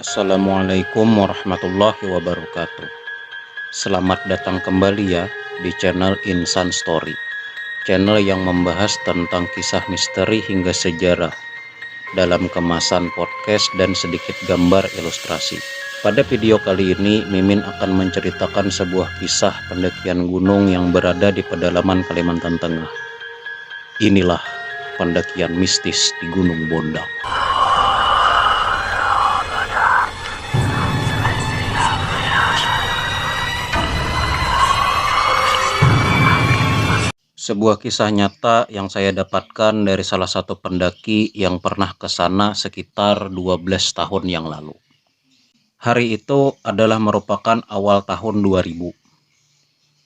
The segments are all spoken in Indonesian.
Assalamualaikum warahmatullahi wabarakatuh. Selamat datang kembali ya di channel Insan Story, channel yang membahas tentang kisah misteri hingga sejarah dalam kemasan podcast dan sedikit gambar ilustrasi. Pada video kali ini Mimin akan menceritakan sebuah kisah pendakian gunung yang berada di pedalaman Kalimantan Tengah. Inilah pendakian mistis di Gunung Bondang. Sebuah kisah nyata yang saya dapatkan dari salah satu pendaki yang pernah ke sana sekitar 12 tahun yang lalu. Hari itu adalah merupakan awal tahun 2000.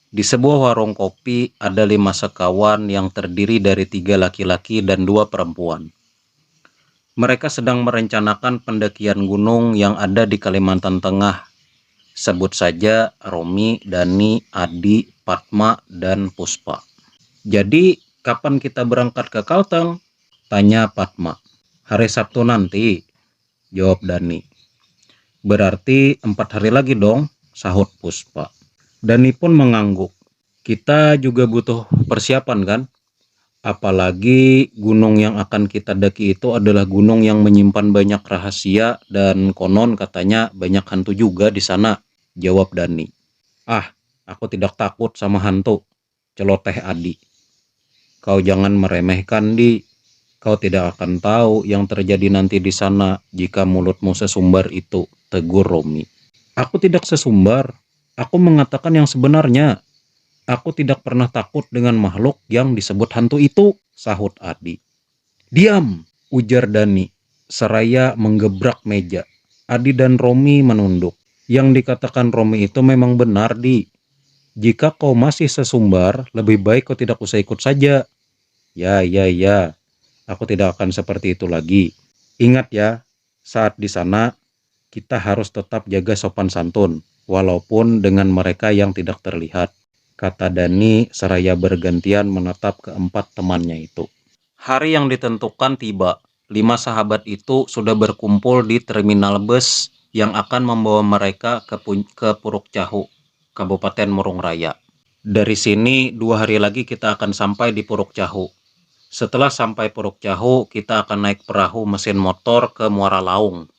Di sebuah warung kopi ada 5 sekawan yang terdiri dari 3 laki-laki dan 2 perempuan. Mereka sedang merencanakan pendakian gunung yang ada di Kalimantan Tengah. Sebut saja Romi, Dani, Adi, Fatma, dan Puspa. Jadi, kapan kita berangkat ke Kalteng? Tanya Fatma. Hari Sabtu nanti, jawab Dani. Berarti 4 hari lagi dong, sahut Puspa. Dani pun mengangguk. Kita juga butuh persiapan kan? Apalagi gunung yang akan kita daki itu adalah gunung yang menyimpan banyak rahasia dan konon katanya banyak hantu juga di sana, jawab Dani. Ah, aku tidak takut sama hantu, celoteh Adi. Kau jangan meremehkan, Di. Kau tidak akan tahu yang terjadi nanti di sana jika mulutmu sesumbar itu, tegur Romi. Aku tidak sesumbar. Aku mengatakan yang sebenarnya. Aku tidak pernah takut dengan makhluk yang disebut hantu itu, sahut Adi. Diam, ujar Dani, seraya menggebrak meja. Adi dan Romi menunduk. Yang dikatakan Romi itu memang benar, Di. Jika kau masih sesumbar, lebih baik kau tidak usah ikut saja. Ya. Aku tidak akan seperti itu lagi. Ingat ya, saat di sana, kita harus tetap jaga sopan santun, walaupun dengan mereka yang tidak terlihat, kata Dani seraya bergantian menatap keempat temannya itu. Hari yang ditentukan tiba. 5 sahabat itu sudah berkumpul di terminal bus yang akan membawa mereka ke Puruk Cahu, Kabupaten Murung Raya. Dari sini 2 hari lagi kita akan sampai di Puruk Cahu. Setelah sampai Puruk Cahu, kita akan naik perahu mesin motor ke Muara Laung.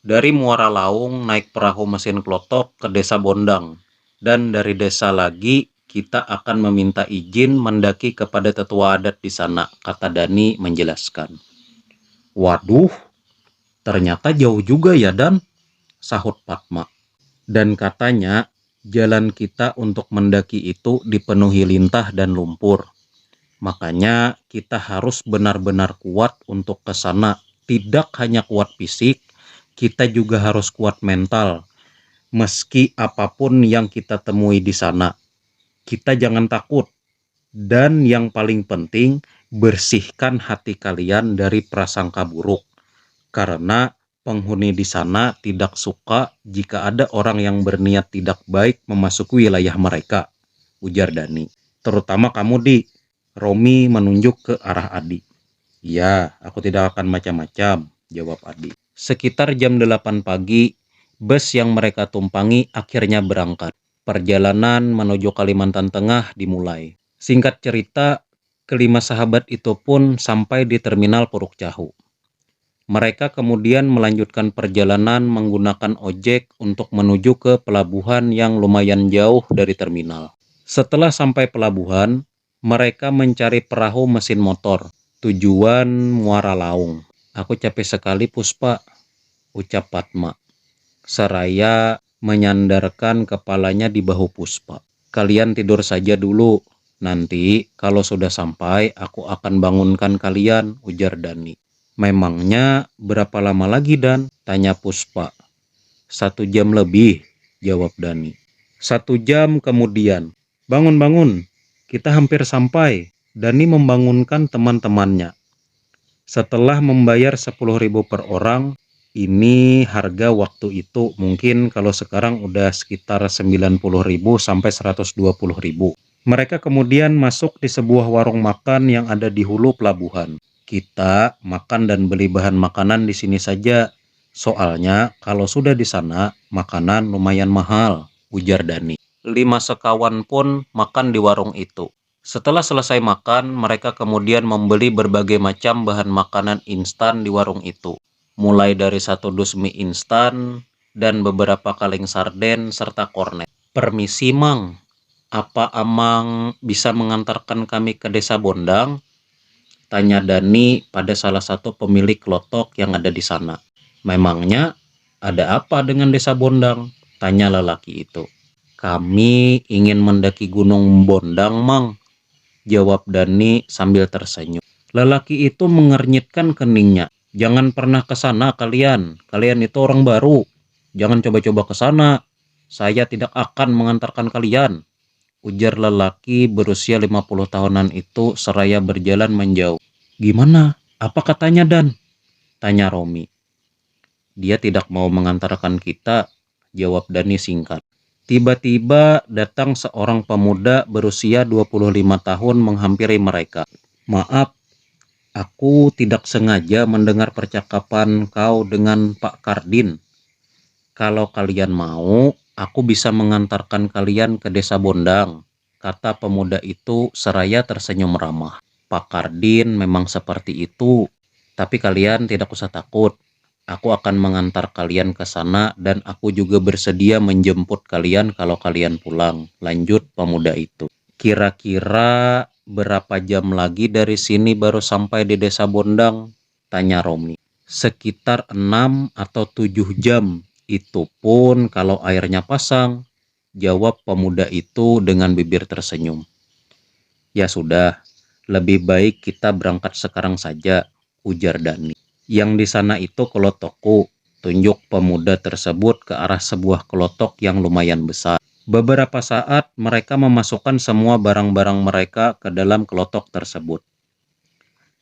Dari Muara Laung naik perahu mesin klotok ke Desa Bondang. Dan dari desa lagi kita akan meminta izin mendaki kepada tetua adat di sana, kata Dani menjelaskan. Waduh, ternyata jauh juga ya Dan, sahut Fatma. Dan katanya jalan kita untuk mendaki itu dipenuhi lintah dan lumpur. Makanya kita harus benar-benar kuat untuk ke sana. Tidak hanya kuat fisik, kita juga harus kuat mental. Meski apapun yang kita temui di sana, kita jangan takut. Dan yang paling penting, bersihkan hati kalian dari prasangka buruk. Karena penghuni di sana tidak suka jika ada orang yang berniat tidak baik memasuki wilayah mereka, ujar Dani. Terutama kamu, Di. Romi menunjuk ke arah Adi. Ya, aku tidak akan macam-macam, jawab Adi. Sekitar jam 8 pagi, bus yang mereka tumpangi akhirnya berangkat. Perjalanan menuju Kalimantan Tengah dimulai. Singkat cerita, kelima sahabat itu pun sampai di terminal Puruk Cahu. Mereka kemudian melanjutkan perjalanan menggunakan ojek untuk menuju ke pelabuhan yang lumayan jauh dari terminal. Setelah sampai pelabuhan, mereka mencari perahu mesin motor, tujuan Muara Laung. Aku capek sekali Puspa, ucap Fatma, seraya menyandarkan kepalanya di bahu Puspa. Kalian tidur saja dulu, nanti kalau sudah sampai aku akan bangunkan kalian, ujar Dani. Memangnya berapa lama lagi Dan? Tanya Puspa. 1 jam lebih, jawab Dani. 1 jam kemudian, bangun. Kita hampir sampai. Dani membangunkan teman-temannya. Setelah membayar 10.000 per orang, ini harga waktu itu mungkin kalau sekarang udah sekitar 90.000 sampai 120.000. Mereka kemudian masuk di sebuah warung makan yang ada di hulu pelabuhan. Kita makan dan beli bahan makanan di sini saja. Soalnya kalau sudah di sana, makanan lumayan mahal, ujar Dani. 5 sekawan pun makan di warung itu. Setelah selesai makan, mereka kemudian membeli berbagai macam bahan makanan instan di warung itu. Mulai dari 1 dus mie instan dan beberapa kaleng sarden serta kornet. Permisi, Mang. Apa Amang bisa mengantarkan kami ke Desa Bondang? Tanya Dani pada salah satu pemilik lotok yang ada di sana. Memangnya ada apa dengan Desa Bondang? Tanya lelaki itu. Kami ingin mendaki Gunung Bondang, Mang, jawab Dani sambil tersenyum. Lelaki itu mengernyitkan keningnya. Jangan pernah ke sana kalian. Kalian itu orang baru. Jangan coba-coba ke sana. Saya tidak akan mengantarkan kalian, ujar lelaki berusia 50 tahunan itu seraya berjalan menjauh. Gimana? Apa katanya, Dan? Tanya Romi. Dia tidak mau mengantarkan kita, jawab Dani singkat. Tiba-tiba datang seorang pemuda berusia 25 tahun menghampiri mereka. Maaf, aku tidak sengaja mendengar percakapan kau dengan Pak Kardin. Kalau kalian mau, aku bisa mengantarkan kalian ke Desa Bondang, kata pemuda itu seraya tersenyum ramah. Pak Kardin memang seperti itu, tapi kalian tidak usah takut. Aku akan mengantar kalian ke sana dan aku juga bersedia menjemput kalian kalau kalian pulang, lanjut pemuda itu. Kira-kira berapa jam lagi dari sini baru sampai di Desa Bondang? Tanya Romi. Sekitar 6 atau 7 jam, itu pun kalau airnya pasang, jawab pemuda itu dengan bibir tersenyum. Ya sudah, lebih baik kita berangkat sekarang saja, ujar Dani. Yang di sana itu kelotokku, tunjuk pemuda tersebut ke arah sebuah kelotok yang lumayan besar. Beberapa saat mereka memasukkan semua barang-barang mereka ke dalam kelotok tersebut.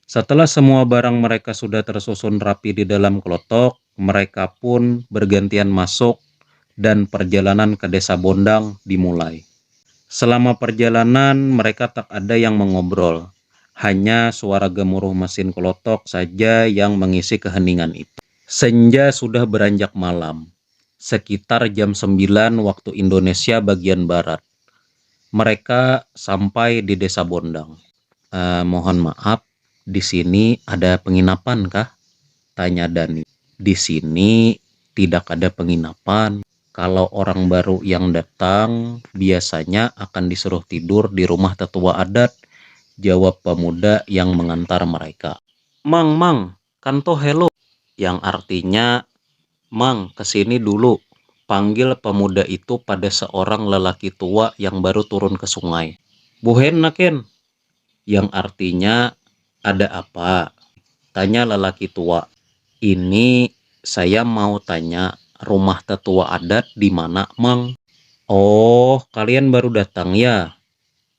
Setelah semua barang mereka sudah tersusun rapi di dalam kelotok, mereka pun bergantian masuk dan perjalanan ke Desa Bondang dimulai. Selama perjalanan mereka tak ada yang mengobrol, hanya suara gemuruh mesin kelotok saja yang mengisi keheningan itu. Senja sudah beranjak malam, sekitar jam 9 waktu Indonesia bagian barat. Mereka sampai di Desa Bondang. Mohon maaf, di sini ada penginapan kah? Tanya Dani. Di sini tidak ada penginapan. Kalau orang baru yang datang, biasanya akan disuruh tidur di rumah tetua adat, jawab pemuda yang mengantar mereka. Mang, kanto hello, yang artinya, Mang, kesini dulu, panggil pemuda itu pada seorang lelaki tua yang baru turun ke sungai. Buhen naken, yang artinya, ada apa? Tanya lelaki tua. Ini saya mau tanya, rumah tetua adat di mana, Mang? Oh, kalian baru datang ya?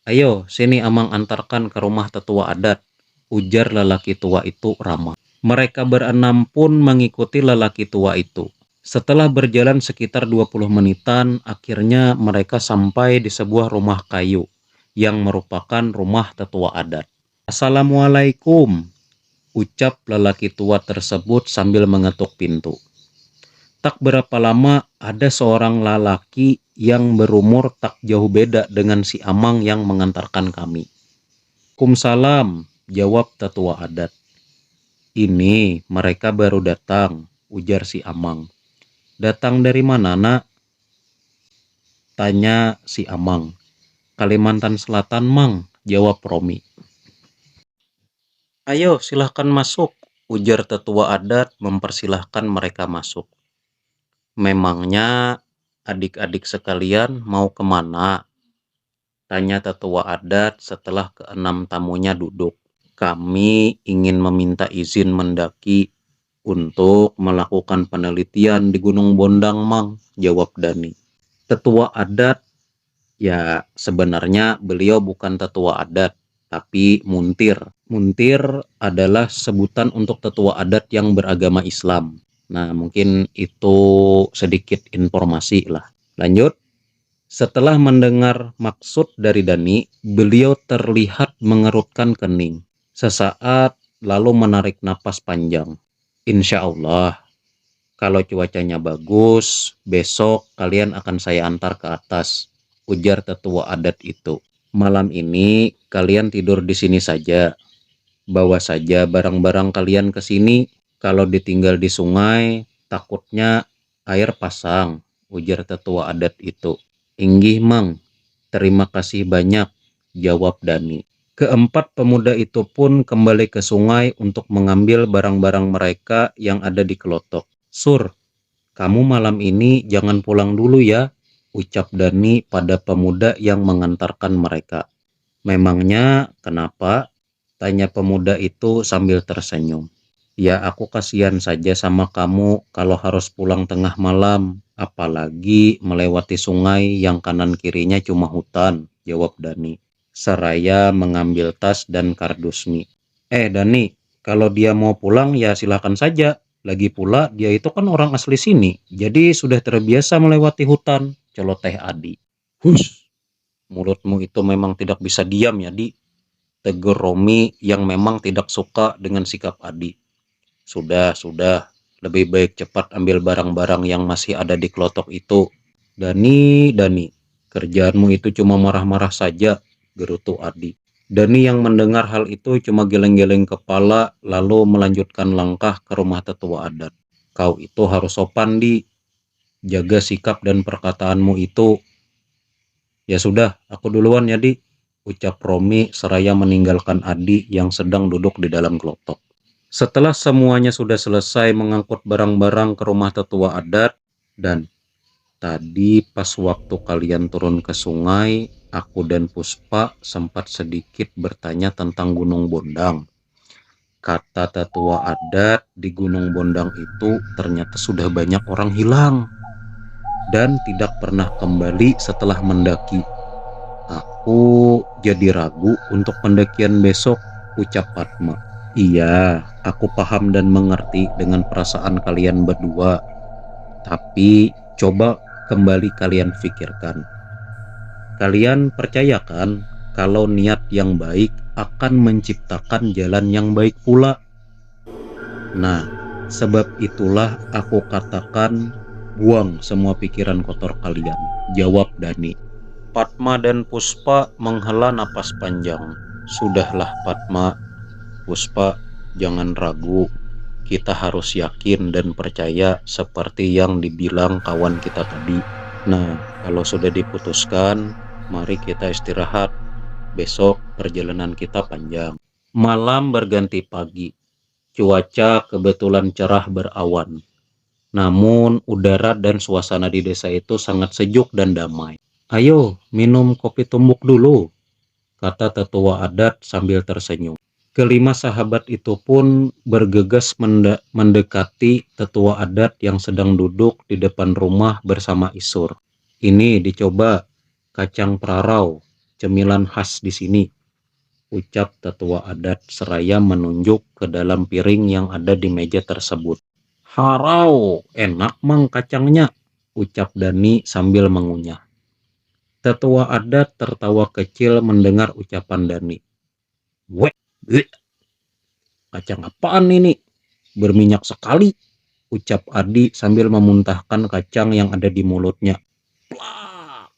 Ayo, sini Amang antarkan ke rumah tetua adat, ujar lelaki tua itu ramah. Mereka berenam pun mengikuti lelaki tua itu. Setelah berjalan sekitar 20 menitan, akhirnya mereka sampai di sebuah rumah kayu yang merupakan rumah tetua adat. Assalamualaikum, ucap lelaki tua tersebut sambil mengetuk pintu. Tak berapa lama ada seorang lelaki yang berumur tak jauh beda dengan si Amang yang mengantarkan kami. Kumsalam, jawab tetua adat. Ini mereka baru datang, ujar si Amang. Datang dari mana, nak? Tanya si Amang. Kalimantan Selatan, Mang, jawab Romi. Ayo silahkan masuk, ujar tetua adat mempersilahkan mereka masuk. Memangnya adik-adik sekalian mau kemana? Tanya tetua adat setelah keenam tamunya duduk. Kami ingin meminta izin mendaki untuk melakukan penelitian di Gunung Bondang, Mang, jawab Dani. Tetua adat, ya sebenarnya beliau bukan tetua adat, tapi muntir. Muntir adalah sebutan untuk tetua adat yang beragama Islam. Nah, mungkin itu sedikit informasi lah. Lanjut. Setelah mendengar maksud dari Dani, beliau terlihat mengerutkan kening. Sesaat lalu menarik napas panjang. Insya Allah, Kalau cuacanya bagus, besok kalian akan saya antar ke atas, ujar tetua adat itu. Malam ini kalian tidur di sini saja. Bawa saja barang-barang kalian ke sini. Kalau ditinggal di sungai, takutnya air pasang, ujar tetua adat itu. Inggih, Mang. Terima kasih banyak, jawab Dani. Keempat pemuda itu pun kembali ke sungai untuk mengambil barang-barang mereka yang ada di kelotok. Sur, kamu malam ini jangan pulang dulu ya, ucap Dani pada pemuda yang mengantarkan mereka. Memangnya kenapa? Tanya pemuda itu sambil tersenyum. Ya, aku kasihan saja sama kamu kalau harus pulang tengah malam, apalagi melewati sungai yang kanan kirinya cuma hutan, jawab Dani. Seraya mengambil tas dan kardus mie. Dani, kalau dia mau pulang ya silakan saja. Lagi pula dia itu kan orang asli sini, jadi sudah terbiasa melewati hutan, celoteh Adi. Hush, mulutmu itu memang tidak bisa diam ya, Di, tegur Romi yang memang tidak suka dengan sikap Adi. Sudah, lebih baik cepat ambil barang-barang yang masih ada di kelotok itu. Dani, kerjaanmu itu cuma marah-marah saja, gerutu Adi. Dani yang mendengar hal itu cuma geleng-geleng kepala lalu melanjutkan langkah ke rumah tetua adat. Kau itu harus sopan, Di. Jaga sikap dan perkataanmu itu. Ya sudah, aku duluan ya, Di, ucap Romi seraya meninggalkan Adi yang sedang duduk di dalam kelotok. Setelah semuanya sudah selesai mengangkut barang-barang ke rumah tetua adat, dan tadi pas waktu kalian turun ke sungai, aku dan Puspa sempat sedikit bertanya tentang Gunung Bondang. Kata tetua adat, di Gunung Bondang itu ternyata sudah banyak orang hilang dan tidak pernah kembali setelah mendaki. Aku jadi ragu untuk pendakian besok, ucap Fatma. Iya, aku paham dan mengerti dengan perasaan kalian berdua. Tapi coba kembali kalian pikirkan. Kalian percayakan kalau niat yang baik akan menciptakan jalan yang baik pula? Nah, sebab itulah aku katakan buang semua pikiran kotor kalian, jawab Dani. Fatma dan Puspa menghela napas panjang. Sudahlah Fatma, Puspa, jangan ragu. Kita harus yakin dan percaya seperti yang dibilang kawan kita tadi. Nah, kalau sudah diputuskan, mari kita istirahat. Besok perjalanan kita panjang. Malam berganti pagi. Cuaca kebetulan cerah berawan. Namun udara dan suasana di desa itu sangat sejuk dan damai. Ayo minum kopi tumbuk dulu, kata tetua adat sambil tersenyum. Kelima sahabat itu pun bergegas mendekati tetua adat yang sedang duduk di depan rumah bersama Isur. Ini dicoba, kacang prarau, cemilan khas di sini, ucap tetua adat seraya menunjuk ke dalam piring yang ada di meja tersebut. Harau, enak Mang kacangnya, ucap Dani sambil mengunyah. Tetua adat tertawa kecil mendengar ucapan Dani. Weh, kacang apaan ini? Berminyak sekali, ucap Adi sambil memuntahkan kacang yang ada di mulutnya. Plak.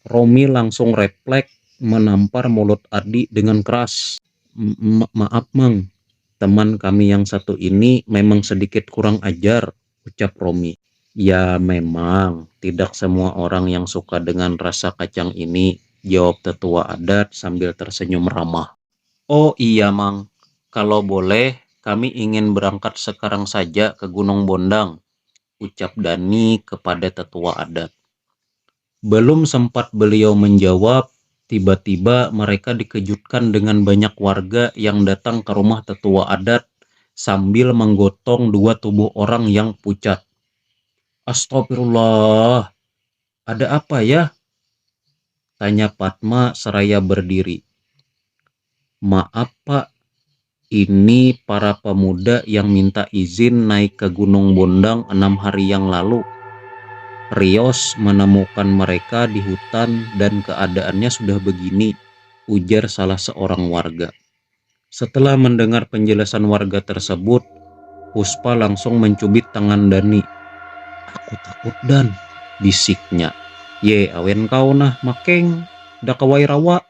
Romi langsung refleks menampar mulut Adi dengan keras. Maaf Mang, teman kami yang satu ini memang sedikit kurang ajar, ucap Romi. Ya memang, tidak semua orang yang suka dengan rasa kacang ini, jawab tetua adat sambil tersenyum ramah. Oh iya Mang, kalau boleh kami ingin berangkat sekarang saja ke Gunung Bondang, ucap Dani kepada tetua adat. Belum sempat beliau menjawab, tiba-tiba mereka dikejutkan dengan banyak warga yang datang ke rumah tetua adat sambil menggotong dua tubuh orang yang pucat. Astagfirullah, ada apa ya? Tanya Fatma seraya berdiri. Maaf Pak, ini para pemuda yang minta izin naik ke Gunung Bondang 6 hari yang lalu. Rios menemukan mereka di hutan dan keadaannya sudah begini, ujar salah seorang warga. Setelah mendengar penjelasan warga tersebut, Puspa langsung mencubit tangan Dani. "Aku takut Dan," bisiknya. "Ye awen kau nah makeng, da kawai rawa."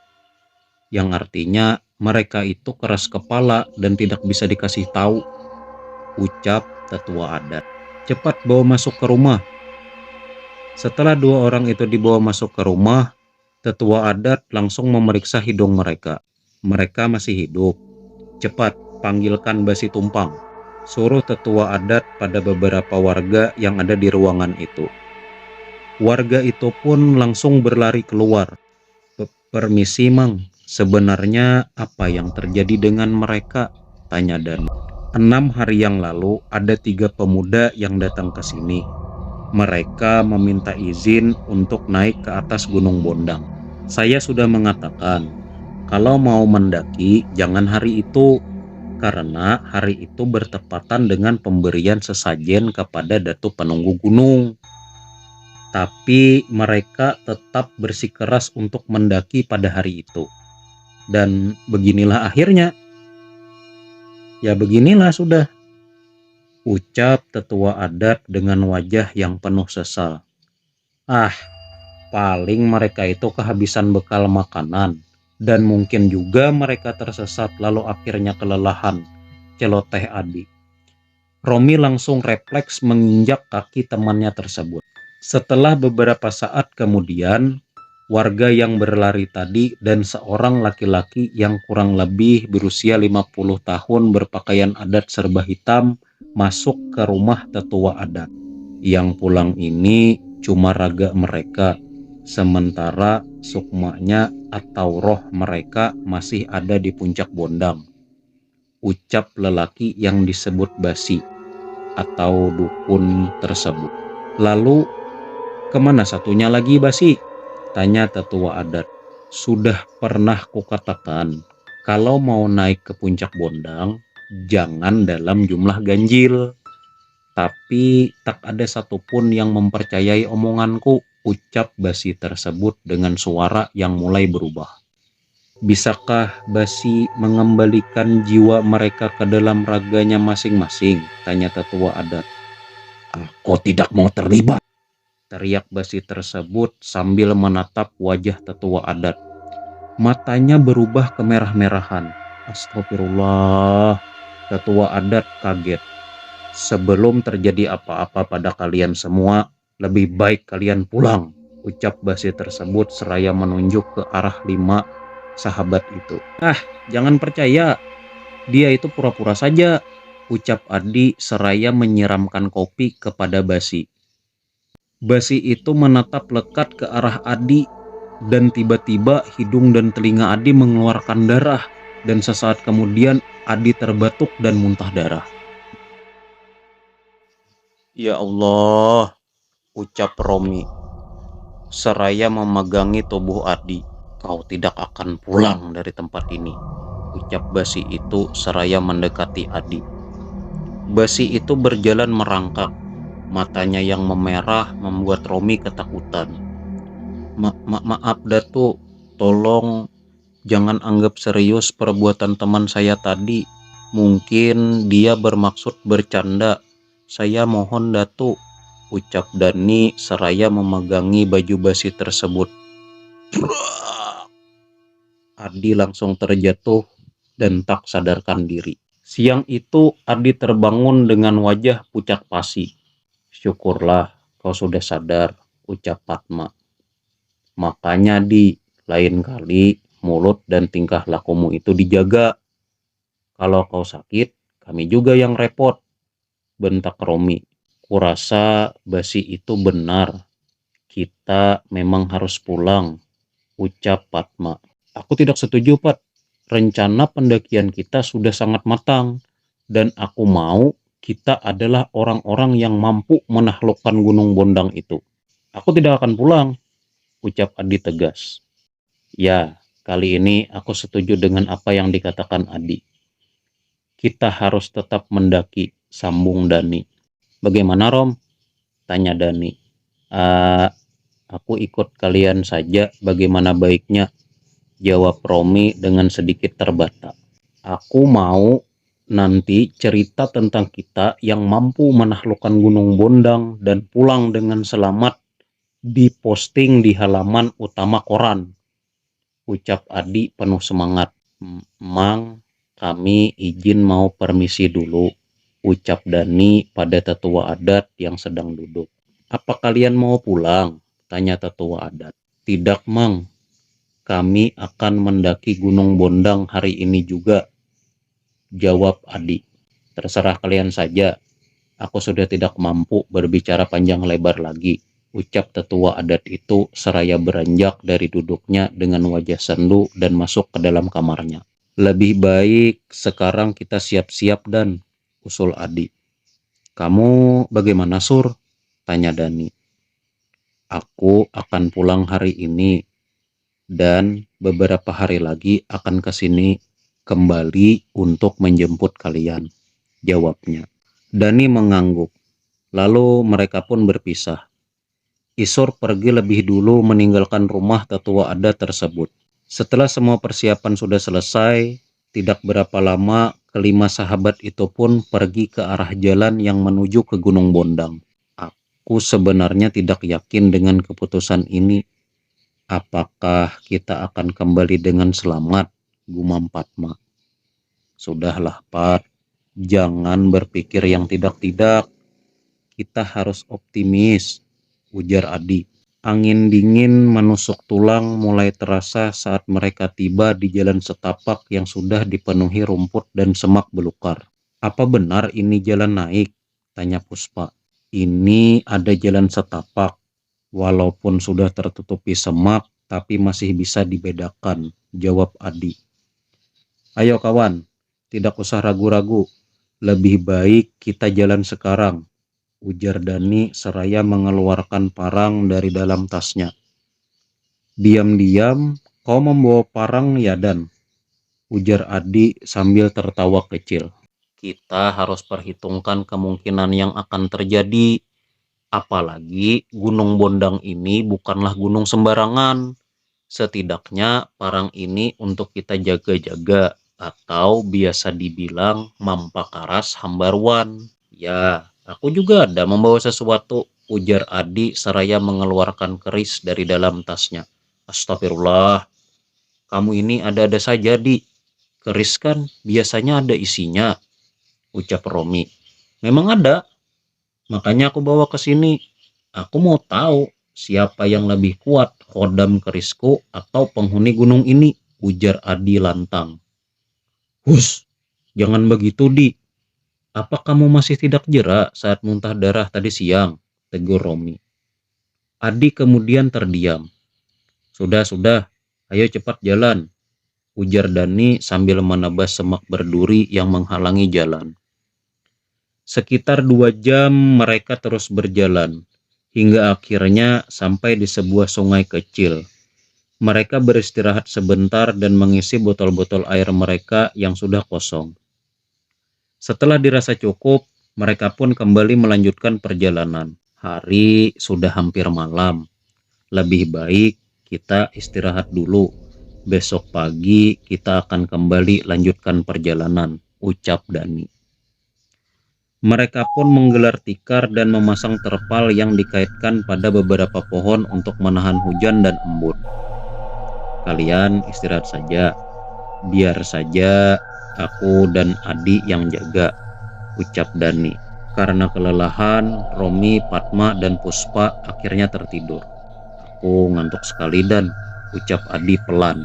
Yang artinya mereka itu keras kepala dan tidak bisa dikasih tahu, ucap tetua adat. "Cepat bawa masuk ke rumah." Setelah dua orang itu dibawa masuk ke rumah, tetua adat langsung memeriksa hidung mereka. Mereka masih hidup. "Cepat panggilkan Basi Tumpang," suruh tetua adat pada beberapa warga yang ada di ruangan itu. Warga itu pun langsung berlari keluar. "Permisi Mang, sebenarnya apa yang terjadi dengan mereka?" tanya Dani. 6 hari yang lalu ada 3 pemuda yang datang ke sini. Mereka meminta izin untuk naik ke atas Gunung Bondang. Saya sudah mengatakan, kalau mau mendaki jangan hari itu, karena hari itu bertepatan dengan pemberian sesajen kepada Datu Penunggu Gunung. Tapi mereka tetap bersikeras untuk mendaki pada hari itu. Dan beginilah akhirnya. Ya beginilah sudah, ucap tetua adat dengan wajah yang penuh sesal. "Ah, paling mereka itu kehabisan bekal makanan. Dan mungkin juga mereka tersesat lalu akhirnya kelelahan," celoteh Adi. Romi langsung refleks menginjak kaki temannya tersebut. Setelah beberapa saat kemudian, warga yang berlari tadi dan seorang laki-laki yang kurang lebih berusia 50 tahun berpakaian adat serba hitam masuk ke rumah tetua adat. Yang pulang ini cuma raga mereka, sementara sukmanya atau roh mereka masih ada di puncak Bondang, ucap lelaki yang disebut Basi atau dukun tersebut. "Lalu kemana satunya lagi Basi?" tanya tetua adat. "Sudah pernah kukatakan, kalau mau naik ke puncak Bondang, jangan dalam jumlah ganjil. Tapi tak ada satupun yang mempercayai omonganku," ucap Basi tersebut dengan suara yang mulai berubah. "Bisakah Basi mengembalikan jiwa mereka ke dalam raganya masing-masing?" tanya tetua adat. "Aku tidak mau terlibat," teriak Basi tersebut sambil menatap wajah tetua adat. Matanya berubah kemerah-merahan. "Astagfirullah," tetua adat kaget. "Sebelum terjadi apa-apa pada kalian semua, lebih baik kalian pulang," ucap Basi tersebut seraya menunjuk ke arah 5 sahabat itu. "Ah, jangan percaya, dia itu pura-pura saja," ucap Adi seraya menyiramkan kopi kepada Basi. Basi itu menatap lekat ke arah Adi, dan tiba-tiba hidung dan telinga Adi mengeluarkan darah, dan sesaat kemudian Adi terbatuk dan muntah darah. "Ya Allah," ucap Romi seraya memegangi tubuh Adi. "Kau tidak akan pulang dari tempat ini," ucap Basi itu seraya mendekati Adi. Basi itu berjalan merangkak. Matanya yang memerah membuat Romi ketakutan. Maaf Datu, tolong jangan anggap serius perbuatan teman saya tadi. Mungkin dia bermaksud bercanda. Saya mohon Datu," ucap Dani seraya memegangi baju Basi tersebut. Adi langsung terjatuh dan tak sadarkan diri. Siang itu Adi terbangun dengan wajah pucat pasi. "Syukurlah kau sudah sadar," ucap Fatma. "Makanya lain kali mulut dan tingkah lakumu itu dijaga. Kalau kau sakit, kami juga yang repot," bentak Romi. "Kurasa Basi itu benar. Kita memang harus pulang," ucap Fatma. "Aku tidak setuju, Pat. Rencana pendakian kita sudah sangat matang, dan aku mau kita adalah orang-orang yang mampu menaklukkan Gunung Bondang itu. Aku tidak akan pulang," ucap Adi tegas. "Ya, kali ini aku setuju dengan apa yang dikatakan Adi. Kita harus tetap mendaki," sambung Dani. "Bagaimana Rom?" tanya Dani. Aku ikut kalian saja, bagaimana baiknya?" jawab Romi dengan sedikit terbata. "Aku mau Nanti cerita tentang kita yang mampu menaklukkan Gunung Bondang dan pulang dengan selamat diposting di halaman utama koran, ucap Adi penuh semangat. Mang, kami izin mau permisi dulu, ucap Dani pada tetua adat yang sedang duduk. Apa kalian mau pulang? Tanya tetua adat. Tidak, Mang. Kami akan mendaki Gunung Bondang hari ini juga, jawab Adi. Terserah kalian saja. Aku sudah tidak mampu berbicara panjang lebar lagi, ucap tetua adat itu seraya beranjak dari duduknya dengan wajah sendu dan masuk ke dalam kamarnya. Lebih baik sekarang kita siap-siap, Dan, usul Adi. Kamu bagaimana, Sur? Tanya Dani. Aku akan pulang hari ini dan beberapa hari lagi akan ke sini kembali untuk menjemput kalian, jawabnya. Dani mengangguk. Lalu mereka pun berpisah. Isor pergi lebih dulu meninggalkan rumah tetua adat tersebut. Setelah semua persiapan sudah selesai, tidak berapa lama kelima sahabat itu pun pergi ke arah jalan yang menuju ke Gunung Bondang. Aku sebenarnya tidak yakin dengan keputusan ini. Apakah kita akan kembali dengan selamat? Gumam Padma. Sudahlah, Pat. Jangan berpikir yang tidak-tidak. Kita harus optimis, ujar Adi. Angin dingin menusuk tulang mulai terasa saat mereka tiba di jalan setapak yang sudah dipenuhi rumput dan semak belukar. Apa benar ini jalan naik? Tanya Puspa. Ini ada jalan setapak. Walaupun sudah tertutupi semak, tapi masih bisa dibedakan, jawab Adi. Ayo kawan, tidak usah ragu-ragu. Lebih baik kita jalan sekarang, ujar Dani seraya mengeluarkan parang dari dalam tasnya. Diam-diam, kau membawa parang ya, Dan, ujar Adi sambil tertawa kecil. Kita harus perhitungkan kemungkinan yang akan terjadi. Apalagi Gunung Bondang ini bukanlah gunung sembarangan. Setidaknya parang ini untuk kita jaga-jaga, atau biasa dibilang Mampakaras Hambarwan. Ya, aku juga ada membawa sesuatu, ujar Adi seraya mengeluarkan keris dari dalam tasnya. Astagfirullah, kamu ini ada-ada saja, Di. Keris kan biasanya ada isinya, ucap Romi. Memang ada, makanya aku bawa ke sini. Aku mau tahu siapa yang lebih kuat, khodam kerisku atau penghuni gunung ini, ujar Adi lantang. Hus, jangan begitu, Di. Apa kamu masih tidak jera saat muntah darah tadi siang? Tegur Romi. Adi kemudian terdiam. Sudah, ayo cepat jalan, ujar Dani sambil menebas semak berduri yang menghalangi jalan. Sekitar 2 jam mereka terus berjalan, hingga akhirnya sampai di sebuah sungai kecil. Mereka beristirahat sebentar dan mengisi botol-botol air mereka yang sudah kosong. Setelah dirasa cukup, mereka pun kembali melanjutkan perjalanan. Hari sudah hampir malam. Lebih baik kita istirahat dulu. Besok pagi kita akan kembali lanjutkan perjalanan, ucap Dani. Mereka pun menggelar tikar dan memasang terpal yang dikaitkan pada beberapa pohon untuk menahan hujan dan embun. Kalian istirahat saja, biar saja aku dan Adi yang jaga, ucap Dani. Karena kelelahan, Romi, Padma, dan Puspa akhirnya tertidur. Aku ngantuk sekali, Dan, ucap Adi pelan.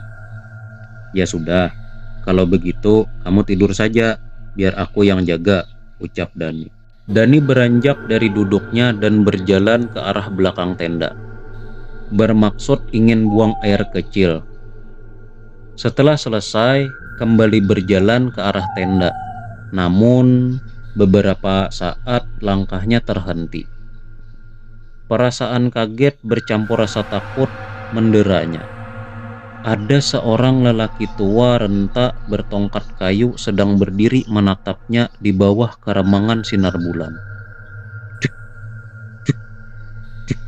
Ya sudah, kalau begitu kamu tidur saja, biar aku yang jaga, ucap Dani. Dani beranjak dari duduknya dan berjalan ke arah belakang tenda, bermaksud ingin buang air kecil. Setelah selesai, kembali berjalan ke arah tenda. Namun, beberapa saat langkahnya terhenti. Perasaan kaget bercampur rasa takut menderanya. Ada seorang lelaki tua renta bertongkat kayu sedang berdiri menatapnya di bawah keremangan sinar bulan. Cek, cek, cek.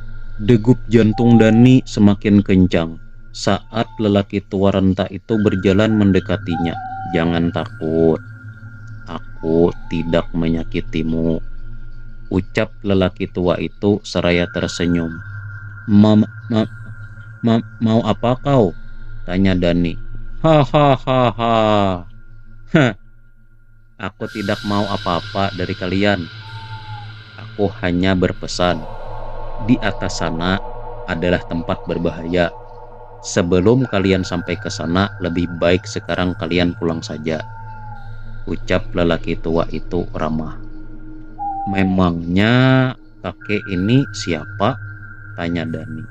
Degup jantung Dani semakin kencang saat lelaki tua renta itu berjalan mendekatinya. Jangan takut, Aku tidak menyakitimu, ucap lelaki tua itu seraya tersenyum. Ma, ma, mau apa kau? Tanya Dani. Hahaha. Hah, aku tidak mau apa-apa dari kalian. Aku hanya berpesan, di atas sana adalah tempat berbahaya. Sebelum kalian sampai ke sana, lebih baik sekarang kalian pulang saja, ucap lelaki tua itu ramah. Memangnya kakek ini siapa? Tanya Dani.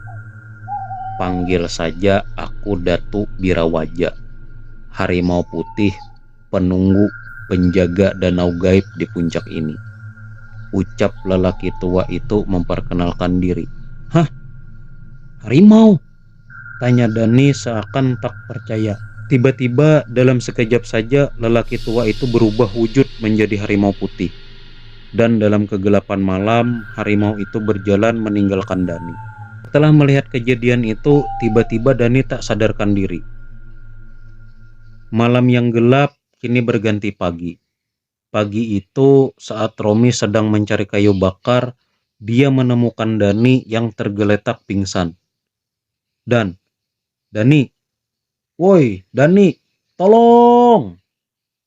Panggil saja aku Datu Birawaja, harimau putih, penunggu, penjaga danau gaib di puncak ini, ucap lelaki tua itu memperkenalkan diri. Hah? Harimau? Tanya Dani seakan tak percaya. Tiba-tiba dalam sekejap saja lelaki tua itu berubah wujud menjadi harimau putih. Dan dalam kegelapan malam, harimau itu berjalan meninggalkan Dani. Setelah melihat kejadian itu, tiba-tiba Dani tak sadarkan diri. Malam yang gelap kini berganti pagi. Pagi itu saat Romi sedang mencari kayu bakar, dia menemukan Dani yang tergeletak pingsan. Dani, woi Dani, tolong!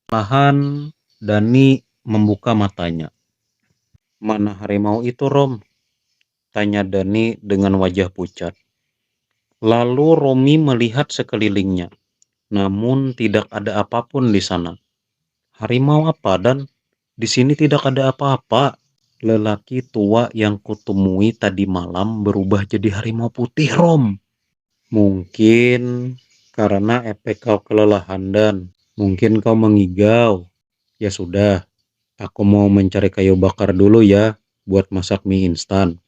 Perlahan Dani membuka matanya. Mana harimau itu, Rom? Tanya Dani dengan wajah pucat. Lalu Romi melihat sekelilingnya, namun tidak ada apapun di sana. Harimau apa, Dan? Di sini tidak ada apa-apa. Lelaki tua yang kutemui tadi malam berubah jadi harimau putih, Rom. Mungkin karena efek kau kelelahan, Dan. Mungkin kau mengigau. Ya sudah, aku mau mencari kayu bakar dulu ya, buat masak mie instan,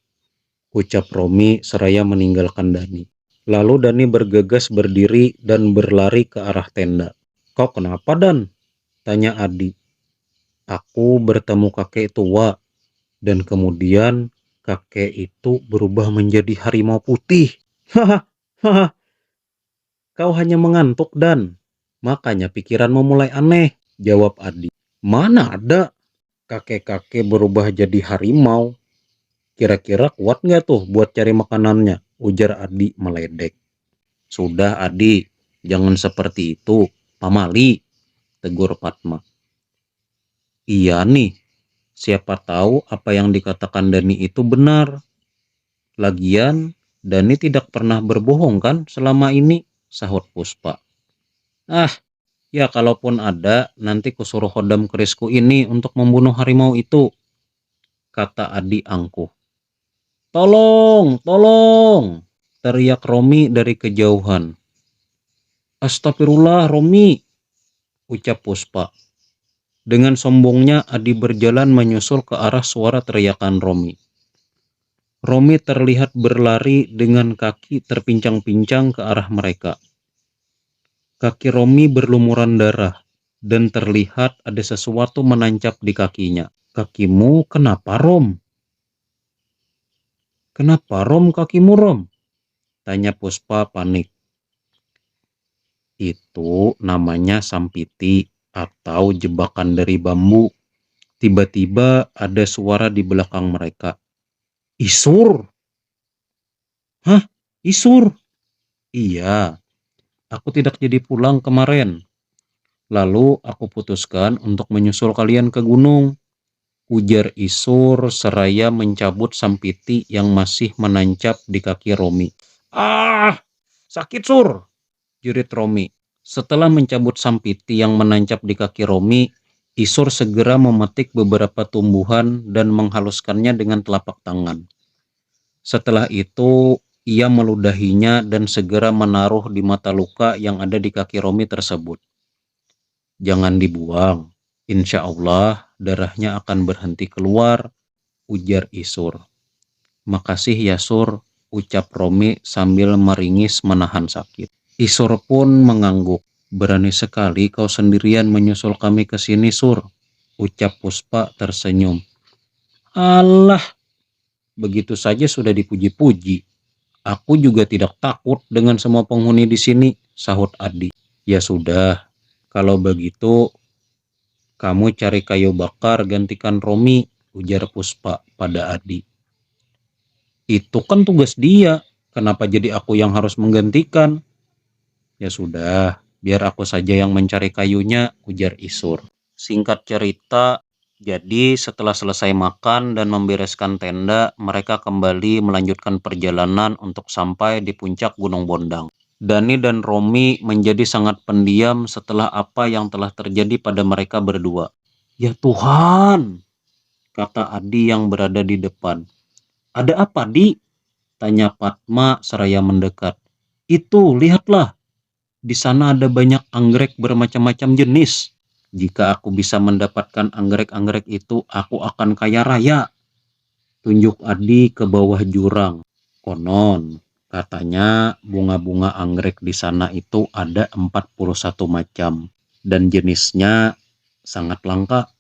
ucap Romi seraya meninggalkan Dani. Lalu Dani bergegas berdiri dan berlari ke arah tenda. Kau kenapa, Dan? Tanya Adi. Aku bertemu kakek tua, dan kemudian kakek itu berubah menjadi harimau putih. Hahaha, kau hanya mengantuk, Dan. Makanya pikiranmu mulai aneh, jawab Adi. Mana ada kakek-kakek berubah jadi harimau. Kira-kira kuat nggak tuh buat cari makanannya? Ujar Adi meledek. Sudah Adi, jangan seperti itu, pamali, tegur Fatma. Iya nih, siapa tahu apa yang dikatakan Dani itu benar. Lagian, Dani tidak pernah berbohong kan selama ini, sahut Puspa. Ah, ya kalaupun ada, nanti kusuruh hodam kerisku ini untuk membunuh harimau itu, kata Adi angkuh. Tolong, tolong, teriak Romi dari kejauhan. Astagfirullah Romi, ucap Puspa. Dengan sombongnya Adi berjalan menyusul ke arah suara teriakan Romi. Romi terlihat berlari dengan kaki terpincang-pincang ke arah mereka. Kaki Romi berlumuran darah dan terlihat ada sesuatu menancap di kakinya. Kakimu kenapa, Rom? Kenapa, Rom, kakimu, Rom? Tanya Puspa panik. Itu namanya sampiti atau jebakan dari bambu. Tiba-tiba ada suara di belakang mereka. Isur? Hah? Isur? Iya, aku tidak jadi pulang kemarin. Lalu aku putuskan untuk menyusul kalian ke gunung, ujar Isur seraya mencabut sampiti yang masih menancap di kaki Romi. Ah, sakit Sur, jerit Romi. Setelah mencabut sampiti yang menancap di kaki Romi, Isur segera memetik beberapa tumbuhan dan menghaluskannya dengan telapak tangan. Setelah itu, ia meludahinya dan segera menaruh di mata luka yang ada di kaki Romi tersebut. Jangan dibuang, insya Allah darahnya akan berhenti keluar, ujar Isur. Makasih ya Sur, ucap Romi sambil meringis menahan sakit. Isur pun mengangguk. Berani sekali kau sendirian menyusul kami ke sini, Sur, ucap Puspa tersenyum. Alah, begitu saja sudah dipuji-puji. Aku juga tidak takut dengan semua penghuni di sini, sahut Adi. Ya sudah, kalau begitu Kamu cari kayu bakar gantikan Romi, ujar Puspa pada Adi. Itu kan tugas dia, kenapa jadi aku yang harus menggantikan? Ya sudah, biar aku saja yang mencari kayunya, ujar Isur. Singkat cerita, jadi setelah selesai makan dan membereskan tenda, mereka kembali melanjutkan perjalanan untuk sampai di puncak Gunung Bondang. Dani dan Romi menjadi sangat pendiam setelah apa yang telah terjadi pada mereka berdua. Ya Tuhan, kata Adi yang berada di depan. Ada apa, Di? Tanya Fatma seraya mendekat. Itu, lihatlah. Di sana ada banyak anggrek bermacam-macam jenis. Jika aku bisa mendapatkan anggrek-anggrek itu, aku akan kaya raya. Tunjuk Adi ke bawah jurang. Konon, katanya bunga-bunga anggrek di sana itu ada 41 macam. Dan jenisnya sangat langka.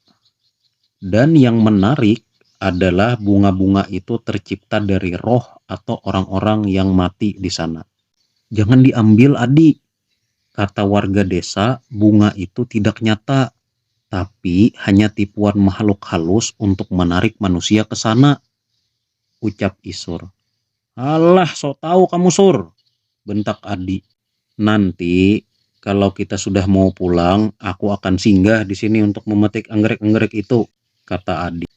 Dan yang menarik adalah bunga-bunga itu tercipta dari roh atau orang-orang yang mati di sana. Jangan diambil, Adi. Kata warga desa, bunga itu tidak nyata, tapi hanya tipuan makhluk halus untuk menarik manusia ke sana, ucap Isur. Alah, so tahu kamu, Sur, bentak Adi. Nanti kalau kita sudah mau pulang, aku akan singgah di sini untuk memetik anggrek-anggrek itu, kata Adi.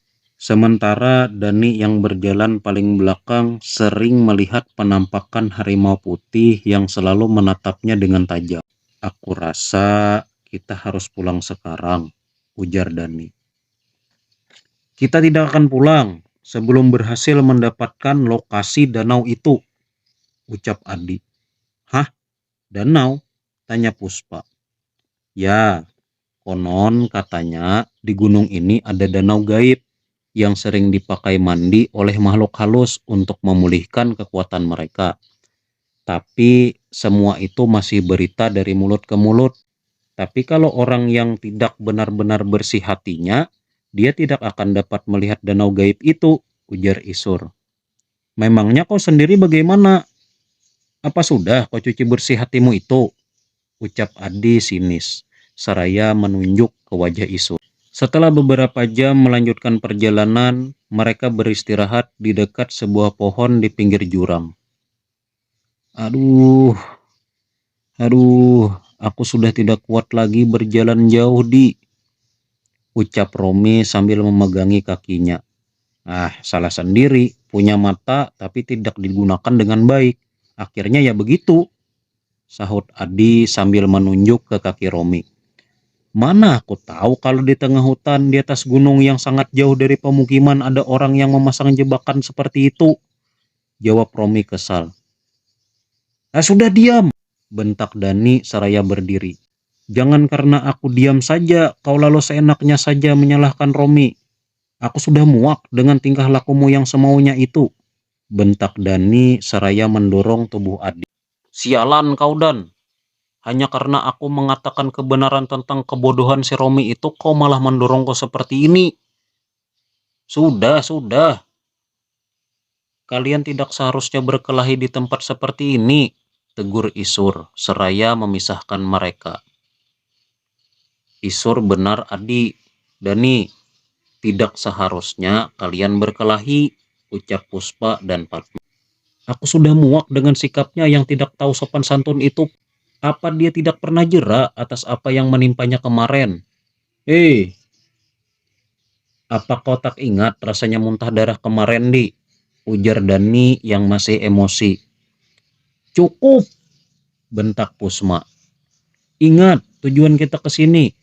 Sementara Dani yang berjalan paling belakang sering melihat penampakan harimau putih yang selalu menatapnya dengan tajam. Aku rasa kita harus pulang sekarang, ujar Dani. Kita tidak akan pulang sebelum berhasil mendapatkan lokasi danau itu, ucap Adi. Hah? Danau? Tanya Puspa. Ya, konon katanya di gunung ini ada danau gaib yang sering dipakai mandi oleh makhluk halus untuk memulihkan kekuatan mereka. Tapi semua itu masih berita dari mulut ke mulut. Tapi kalau orang yang tidak benar-benar bersih hatinya, dia tidak akan dapat melihat danau gaib itu, ujar Isur. Memangnya kau sendiri bagaimana? Apa sudah kau cuci bersih hatimu itu? Ucap Adi sinis, seraya menunjuk ke wajah Isur. Setelah beberapa jam melanjutkan perjalanan, mereka beristirahat di dekat sebuah pohon di pinggir jurang. Aduh, aku sudah tidak kuat lagi berjalan jauh, Di, ucap Romi sambil memegangi kakinya. Salah sendiri, punya mata tapi tidak digunakan dengan baik. Akhirnya ya begitu, sahut Adi sambil menunjuk ke kaki Romi. Mana aku tahu kalau di tengah hutan di atas gunung yang sangat jauh dari pemukiman ada orang yang memasang jebakan seperti itu, jawab Romi kesal. Sudah diam, bentak Dani seraya berdiri. Jangan karena aku diam saja kau lalu seenaknya saja menyalahkan Romi. Aku sudah muak dengan tingkah lakumu yang semaunya itu, bentak Dani seraya mendorong tubuh Adi. Sialan kau, Dan. Hanya karena aku mengatakan kebenaran tentang kebodohan si Romi itu, kau malah mendorongku seperti ini. Sudah. Kalian tidak seharusnya berkelahi di tempat seperti ini, tegur Isur, seraya memisahkan mereka. Isur benar, Adi. Dani, tidak seharusnya kalian berkelahi, ucap Puspa dan Fatma. Aku sudah muak dengan sikapnya yang tidak tahu sopan santun itu. Apa dia tidak pernah jera atas apa yang menimpanya kemarin? Apa kau tak ingat rasanya muntah darah kemarin, Di? Ujar Dani yang masih emosi. Cukup, bentak Pusma. Ingat tujuan kita ke sini.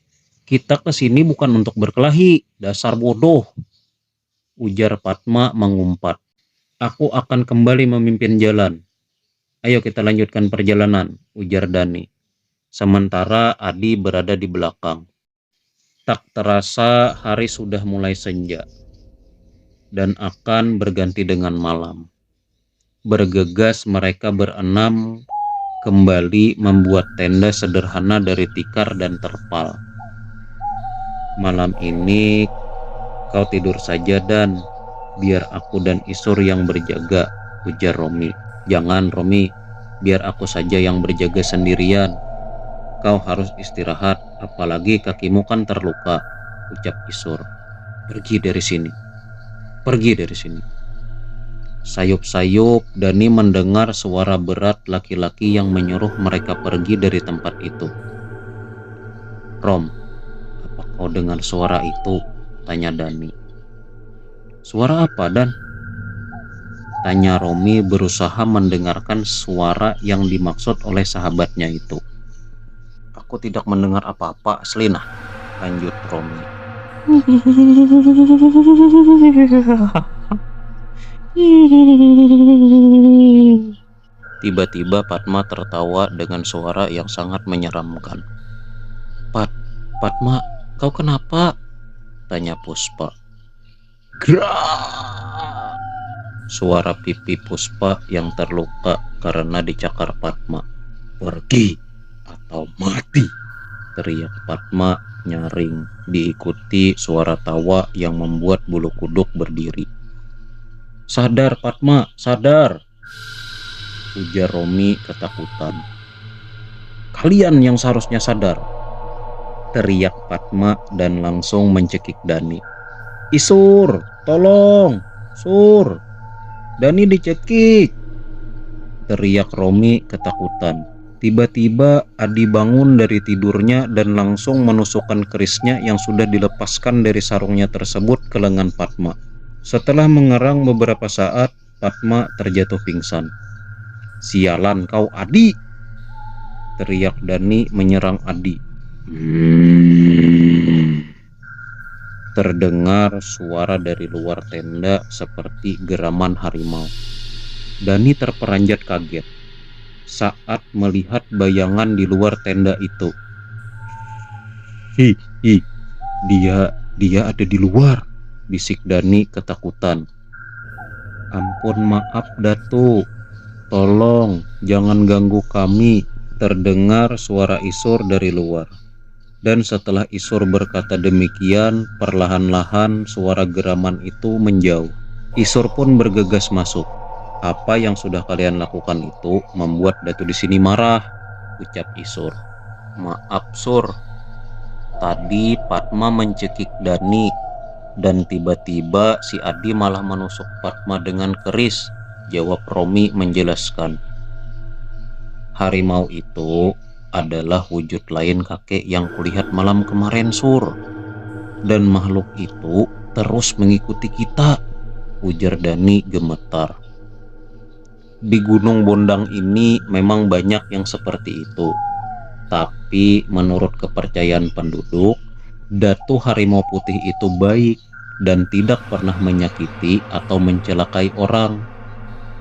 Kita ke sini bukan untuk berkelahi, dasar bodoh, ujar Fatma mengumpat. Aku akan kembali memimpin jalan. Ayo kita lanjutkan perjalanan, ujar Dani. Sementara Adi berada di belakang. Tak terasa hari sudah mulai senja dan akan berganti dengan malam. Bergegas mereka berenam kembali membuat tenda sederhana dari tikar dan terpal. Malam ini kau tidur saja, Dan. Biar aku dan Isur yang berjaga, ujar Romi. Jangan, Romi. Biar aku saja yang berjaga sendirian. Kau harus istirahat, apalagi kakimu kan terluka. ucap Isur. Pergi dari sini. Pergi dari sini. Sayup-sayup Dani mendengar suara berat laki-laki yang menyuruh mereka pergi dari tempat itu. Rom, apa kau dengar suara itu? Tanya Dani. Suara apa, Dan? Tanya Romi berusaha mendengarkan suara yang dimaksud oleh sahabatnya itu. Aku tidak mendengar apa-apa, Selina, lanjut Romi. Tiba-tiba Padma tertawa dengan suara yang sangat menyeramkan. Padma, kau kenapa? Tanya Puspa. Gerak! Suara pipi Puspa yang terluka karena dicakar Padma. Pergi atau mati, teriak Padma nyaring, diikuti suara tawa yang membuat bulu kuduk berdiri. Sadar Padma, sadar, ujar Romi ketakutan. Kalian yang seharusnya sadar, teriak Padma dan langsung mencekik Dani. Isur, tolong, Sur, Dani dicekik, teriak Romi ketakutan. Tiba-tiba Adi bangun dari tidurnya dan langsung menusukkan kerisnya yang sudah dilepaskan dari sarungnya tersebut ke lengan Padma. Setelah mengerang beberapa saat, Padma terjatuh pingsan. Sialan kau, Adi, teriak Dani menyerang Adi. Terdengar suara dari luar tenda seperti geraman harimau. Dani terperanjat kaget saat melihat bayangan di luar tenda itu. Dia ada di luar, bisik Dani ketakutan. Ampun, maaf Datuk, tolong jangan ganggu kami, terdengar suara Isur dari luar. Dan setelah Isur berkata demikian, perlahan-lahan suara geraman itu menjauh. Isur pun bergegas masuk. Apa yang sudah kalian lakukan itu membuat Datu di sini marah, ucap Isur. Maaf Sur, tadi Padma mencekik Dani dan tiba-tiba si Adi malah menusuk Padma dengan keris, jawab Romi menjelaskan. Harimau itu adalah wujud lain kakek yang kulihat malam kemarin, Sur. Dan makhluk itu terus mengikuti kita, ujar Dani gemetar. Di Gunung Bondang ini memang banyak yang seperti itu. Tapi menurut kepercayaan penduduk, Datu Harimau Putih itu baik dan tidak pernah menyakiti atau mencelakai orang.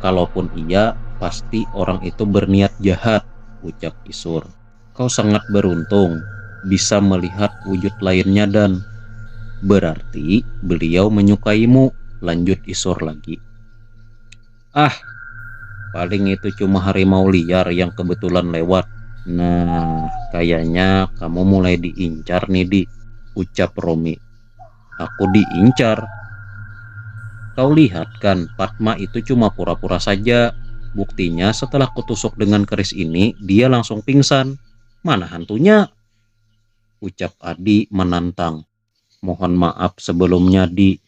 Kalaupun iya, pasti orang itu berniat jahat, ucap Isur. Kau sangat beruntung bisa melihat wujud lainnya, Dan berarti beliau menyukaimu, lanjut Isur lagi. Paling itu cuma harimau liar yang kebetulan lewat. Nah, kayaknya kamu mulai diincar nih, Di, ucap Romi. Aku diincar? Kau lihat kan, Padma itu cuma pura-pura saja. Buktinya setelah kutusuk dengan keris ini, dia langsung pingsan. Mana hantunya? Ucap Adi menantang. Mohon maaf sebelumnya, Di.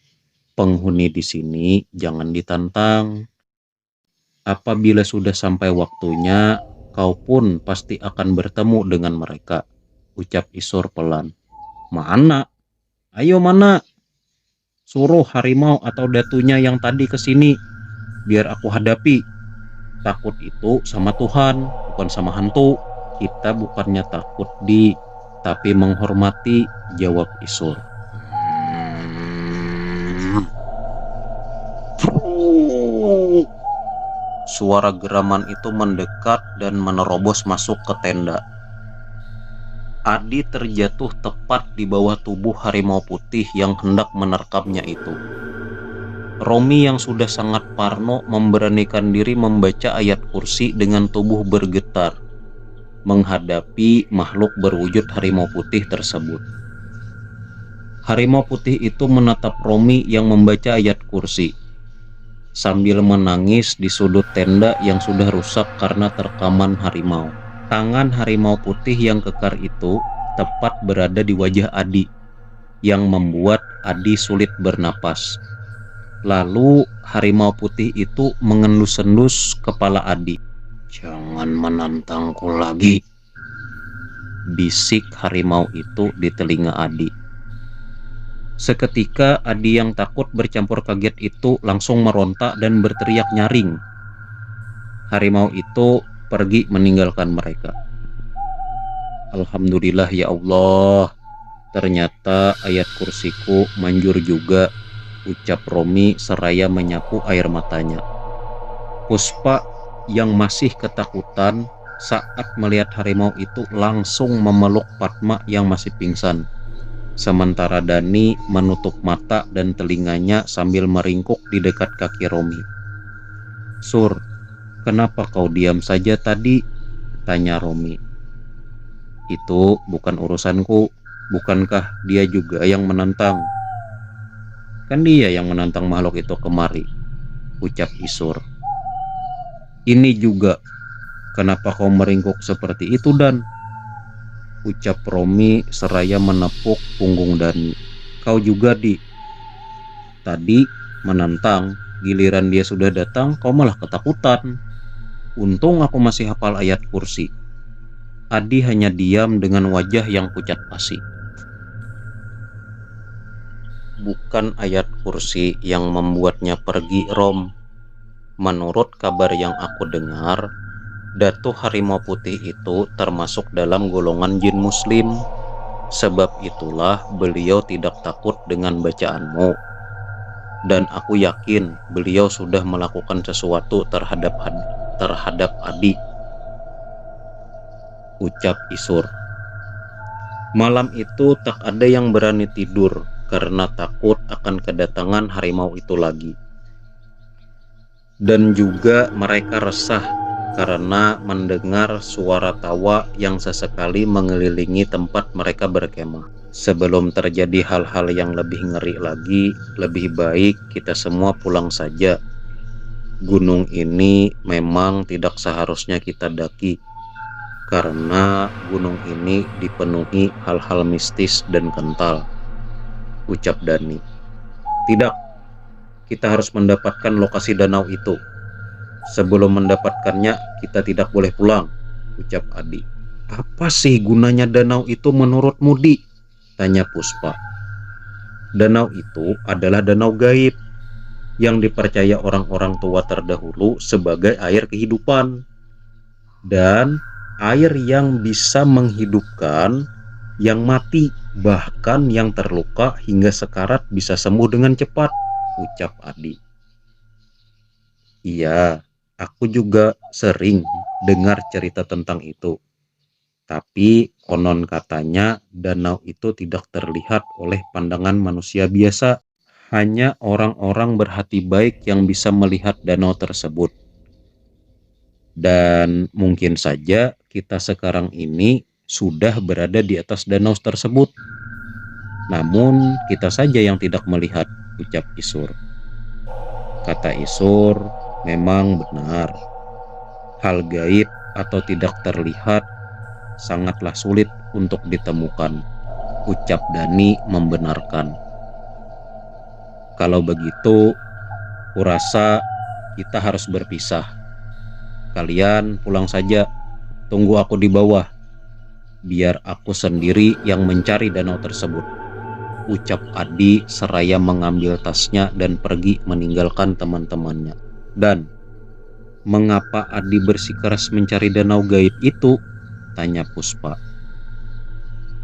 Penghuni di sini jangan ditantang. Apabila sudah sampai waktunya, kau pun pasti akan bertemu dengan mereka, ucap Isur pelan. Mana? Ayo mana? Suruh harimau atau datunya yang tadi ke sini, biar aku hadapi. Takut itu sama Tuhan, bukan sama hantu. Kita bukannya takut, Di, tapi menghormati, jawab Isur. Suara geraman itu mendekat dan menerobos masuk ke tenda. Adi terjatuh tepat di bawah tubuh harimau putih yang hendak menerkamnya itu. Romi yang sudah sangat parno memberanikan diri membaca ayat kursi dengan tubuh bergetar menghadapi makhluk berwujud harimau putih tersebut. Harimau putih itu menatap Romi yang membaca ayat kursi sambil menangis di sudut tenda yang sudah rusak karena terkaman harimau. Tangan harimau putih yang kekar itu tepat berada di wajah Adi. yang membuat Adi sulit bernapas. Lalu harimau putih itu mengendus-endus kepala Adi. "Jangan menantangku lagi," bisik harimau itu di telinga Adi. Seketika Adi yang takut bercampur kaget itu langsung meronta dan berteriak nyaring. Harimau itu pergi meninggalkan mereka. "Alhamdulillah ya Allah, ternyata ayat kursiku manjur juga," ucap Romi seraya menyapu air matanya. Puspa yang masih ketakutan saat melihat harimau itu langsung memeluk Padma yang masih pingsan. Sementara Dani menutup mata dan telinganya sambil meringkuk di dekat kaki Romi. "Sur, kenapa kau diam saja tadi?" tanya Romi. "Itu bukan urusanku. Bukankah dia juga yang menantang?" "Kan dia yang menantang makhluk itu kemari," ucap Isur. "Ini juga. Kenapa kau meringkuk seperti itu, Dan?" ucap Romi seraya menepuk punggung Dani. "Kau juga, Di. Tadi menantang, giliran dia sudah datang kau malah ketakutan. Untung aku masih hafal ayat kursi." Adi hanya diam dengan wajah yang pucat pasi. "Bukan ayat kursi yang membuatnya pergi, Rom. Menurut kabar yang aku dengar, Datuk Harimau Putih itu termasuk dalam golongan jin muslim. Sebab itulah beliau tidak takut dengan bacaanmu. Dan aku yakin beliau sudah melakukan sesuatu terhadap Adi," ucap Isur. Malam itu tak ada yang berani tidur karena takut akan kedatangan harimau itu lagi. Dan juga mereka resah karena mendengar suara tawa yang sesekali mengelilingi tempat mereka berkemah. Sebelum terjadi hal-hal yang lebih ngeri lagi, lebih baik kita semua pulang saja. Gunung ini memang tidak seharusnya kita daki, karena gunung ini dipenuhi hal-hal mistis dan kental, ucap Dani. "Tidak, kita harus mendapatkan lokasi danau itu. Sebelum mendapatkannya, kita tidak boleh pulang," ucap Adi. "Apa sih gunanya danau itu menurutmu, Di?" tanya Puspa. "Danau itu adalah danau gaib yang dipercaya orang-orang tua terdahulu sebagai air kehidupan. Dan air yang bisa menghidupkan yang mati, bahkan yang terluka hingga sekarat bisa sembuh dengan cepat," ucap Adi. "Iya, aku juga sering dengar cerita tentang itu. Tapi konon katanya danau itu tidak terlihat oleh pandangan manusia biasa. Hanya orang-orang berhati baik yang bisa melihat danau tersebut. Dan mungkin saja kita sekarang ini sudah berada di atas danau tersebut. Namun kita saja yang tidak melihat," ucap Isur. Kata Isur memang benar. Hal gaib atau tidak terlihat sangatlah sulit untuk ditemukan, ucap Dani membenarkan. "Kalau begitu, kurasa kita harus berpisah. Kalian pulang saja, tunggu aku di bawah. Biar aku sendiri yang mencari danau tersebut," ucap Adi seraya mengambil tasnya dan pergi meninggalkan teman-temannya. "Dan mengapa Adi bersikeras mencari danau gaib itu?" tanya Puspa.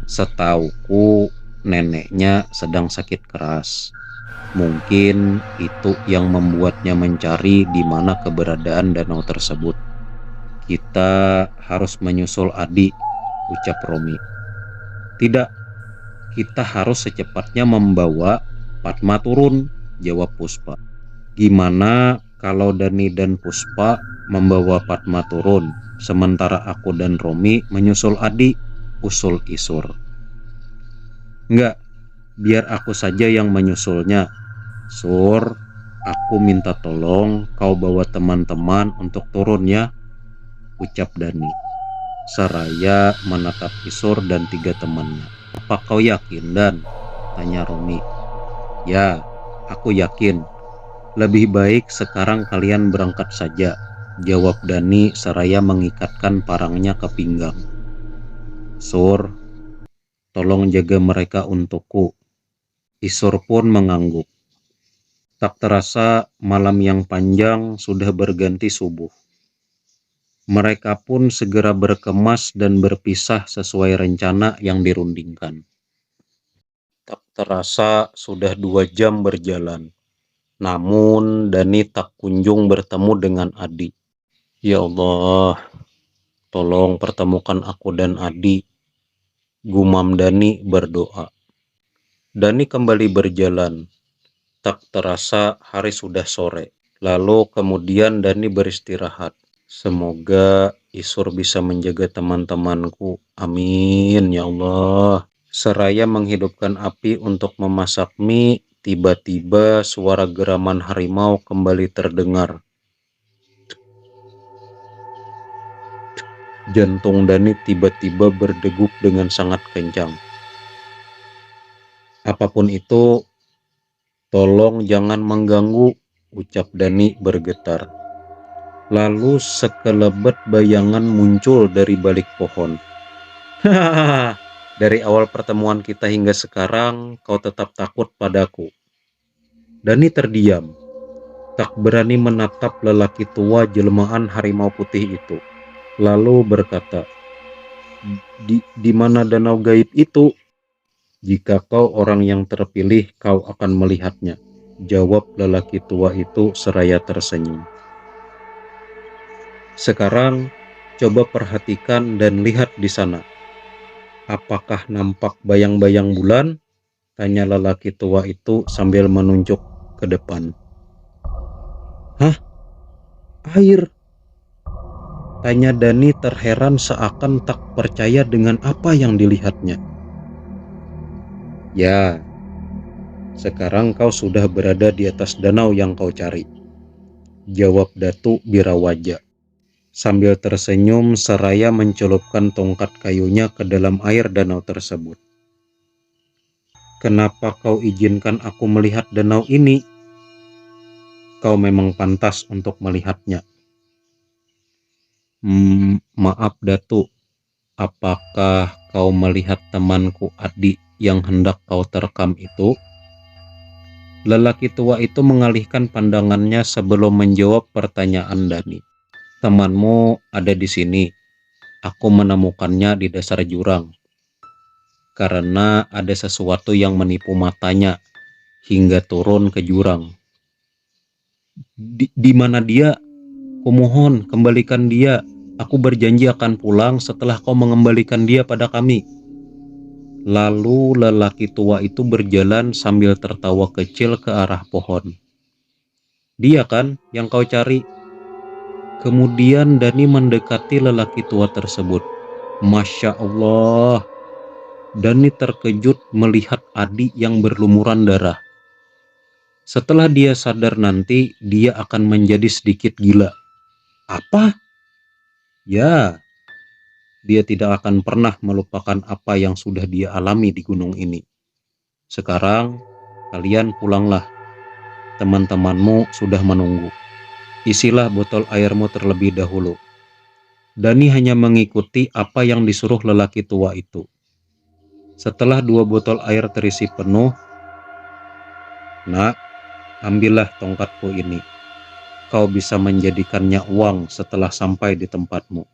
"Setauku neneknya sedang sakit keras. Mungkin itu yang membuatnya mencari di mana keberadaan danau tersebut. Kita harus menyusul Adi," ucap Romi. "Tidak, kita harus secepatnya membawa Padma turun," jawab Puspa. "Gimana kalau Dani dan Puspa membawa Padma turun, sementara aku dan Romi menyusul Adi?" usul Isur. "Enggak, biar aku saja yang menyusulnya. Sur, aku minta tolong kau bawa teman-teman untuk turun ya," ucap Dani seraya menatap Isur dan 3 temannya. "Apa kau yakin, Dan?" tanya Romi. Ya, aku yakin. Lebih baik sekarang kalian berangkat saja, jawab Dani seraya mengikatkan parangnya ke pinggang. Sur, tolong jaga mereka untukku. Isur pun mengangguk. Tak terasa malam yang panjang sudah berganti subuh. Mereka pun segera berkemas dan berpisah sesuai rencana yang dirundingkan. Tak terasa sudah 2 jam berjalan. Namun Dani tak kunjung bertemu dengan Adi. Ya Allah, tolong pertemukan aku dan Adi, gumam Dani berdoa. Dani kembali berjalan. Tak terasa hari sudah sore. Lalu kemudian Dani beristirahat. Semoga Isur bisa menjaga teman-temanku. Amin ya Allah. Seraya menghidupkan api untuk memasak mie, tiba-tiba suara geraman harimau kembali terdengar. Jantung Dani tiba-tiba berdegup dengan sangat kencang. Apapun itu, tolong jangan mengganggu, ucap Dani bergetar. Lalu sekelebat bayangan muncul dari balik pohon. Hahaha, dari awal pertemuan kita hingga sekarang kau tetap takut padaku. Dani terdiam, tak berani menatap lelaki tua jelmaan harimau putih itu. Lalu berkata, di mana danau gaib itu? Jika kau orang yang terpilih, kau akan melihatnya, jawab lelaki tua itu seraya tersenyum. Sekarang, coba perhatikan dan lihat di sana. Apakah nampak bayang-bayang bulan? Tanya lelaki tua itu sambil menunjuk ke depan. Hah? Air? Tanya Dani terheran seakan tak percaya dengan apa yang dilihatnya. Ya, sekarang kau sudah berada di atas danau yang kau cari, jawab Datuk Birawaja sambil tersenyum seraya mencelupkan tongkat kayunya ke dalam air danau tersebut. Kenapa kau izinkan aku melihat danau ini? Kau memang pantas untuk melihatnya. Maaf Datuk, apakah kau melihat temanku Adi yang hendak kau terkam itu? Lelaki tua itu mengalihkan pandangannya sebelum menjawab pertanyaan Dani. Temanmu ada di sini. Aku menemukannya di dasar jurang. Karena ada sesuatu yang menipu matanya hingga turun ke jurang. Di mana dia? Kumohon, kembalikan dia. Aku berjanji akan pulang setelah kau mengembalikan dia pada kami. Lalu lelaki tua itu berjalan sambil tertawa kecil ke arah pohon. Dia kan yang kau cari? Kemudian Dani mendekati lelaki tua tersebut. Masya Allah, Dani terkejut melihat Adi yang berlumuran darah. Setelah dia sadar nanti, dia akan menjadi sedikit gila. Apa? Ya, dia tidak akan pernah melupakan apa yang sudah dia alami di gunung ini. Sekarang, kalian pulanglah. Teman-temanmu sudah menunggu. Isilah botol airmu terlebih dahulu. Dani hanya mengikuti apa yang disuruh lelaki tua itu. Setelah 2 botol air terisi penuh, Nak, ambillah tongkatku ini. Kau bisa menjadikannya uang setelah sampai di tempatmu,